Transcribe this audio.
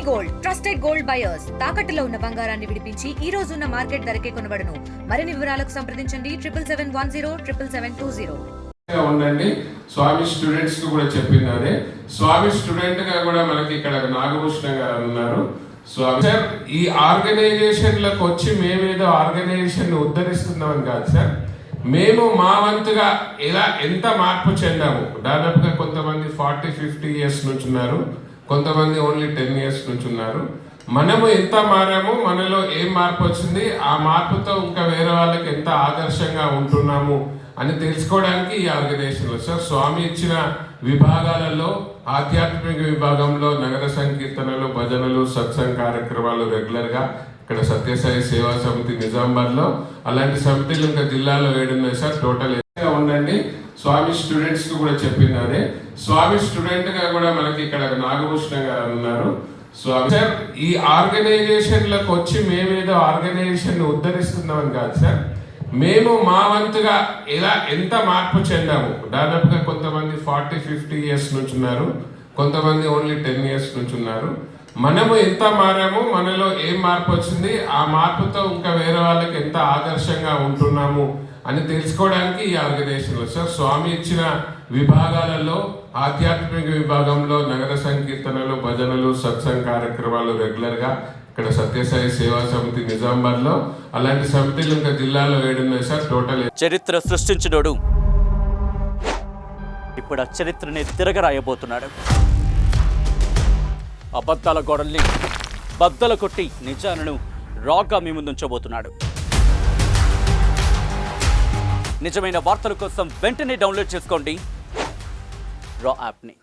Gold trusted gold buyers తాకట్టులో ఉన్న బంగారాన్ని విడిపించి ఈ రోజు ఉన్న మార్కెట్ ధరకే కొనబడును. మరిన్ని వివరాలకు సంప్రదించండి 7771077720. ఉండండి. స్వామి స్టూడెంట్స్ కి కూడా చెప్పింది అదే. స్వామి స్టూడెంట్ గా కూడా మనకి ఇక్కడ నాగభూషణ గారు ఉన్నారు. స్వామి సార్, ఈ ఆర్గనైజేషన్లకు వచ్చి మేమేదో ఆర్గనైజేషన్ ఉద్ధరిస్తున్నామని కాదు సార్, మేము మా వంతుగా ఎంత మార్పు చెందాము. దాదాపుగా కొంతమంది 40-50 ఇయర్స్ నుంచి ఉన్నారు, కొంతమంది ఓన్లీ 10 ఇయర్స్ నుంచి ఉన్నారు. మనము ఎంత మారాము, మనలో ఏం మార్పు వచ్చింది, ఆ మార్పుతో ఇంకా వేరే వాళ్ళకి ఎంత ఆదర్శంగా ఉంటున్నాము అని తెలుసుకోవడానికి ఈ ఆర్గనైజేషన్ సార్. స్వామి ఇచ్చిన విభాగాలలో ఆధ్యాత్మిక విభాగంలో నగర సంకీర్తనలు, భజనలు, సత్సంగ కార్యక్రమాలు రెగ్యులర్ గా ఇక్కడ సత్యసాయి సేవా సమితి నిజామాబాద్ లో, అలాంటి సమితిలు ఇంకా జిల్లాలో 7 ఉన్నాయి సార్. టోటల్ ఉండండి. స్వామి స్టూడెంట్స్ కి కూడా చెప్పింది అదే. స్వామి స్టూడెంట్ గా కూడా మనకి ఇక్కడ నాగభూషణ గారు ఉన్నారు. స్వామి సార్, ఈ ఆర్గనైజేషన్లకు వచ్చి మేమేదో ఆర్గనైజేషన్ ఉద్ధరిస్తున్నామని కాదు సార్, మేము మా వంతుగా ఎంత మార్పు చెందాము. దాదాపుగా కొంతమంది 40-50 ఇయర్స్ నుంచి ఉన్నారు, కొంతమంది ఓన్లీ 10 ఇయర్స్ నుంచి ఉన్నారు. మనము ఎంత మారాము, మనలో ఏం మార్పు వచ్చింది, ఆ మార్పుతో ఇంకా వేరే వాళ్ళకి ఎంత ఆదర్శంగా ఉంటున్నాము అని తెలుసుకోవడానికి ఈ ఆర్గనైజేషన్ సార్. స్వామి ఇచ్చిన విభాగాలలో ఆధ్యాత్మిక విభాగంలో నగర సంకీర్తనలు, భజనలు, సత్సంగ కార్యక్రమాలు రెగ్యులర్ గా ఇక్కడ సత్యసాయి సేవా సమితి నిజామాబాద్ లో, అలాంటి సమితిలు ఇంకా జిల్లాలో 7 ఉన్నాయి సార్. టోటల్ చరిత్ర సృష్టించినోడు ఇప్పుడు ఆ చరిత్రని తిరగరాయబోతున్నాడు. అబద్ధాల గోడల్ని బద్దలు కొట్టి నిజాలను రాగా మీ ముందుంచబోతున్నాడు. నిజమైన వార్తల కోసం వెంటనే డౌన్లోడ్ చేసుకోండి రా యాప్ని.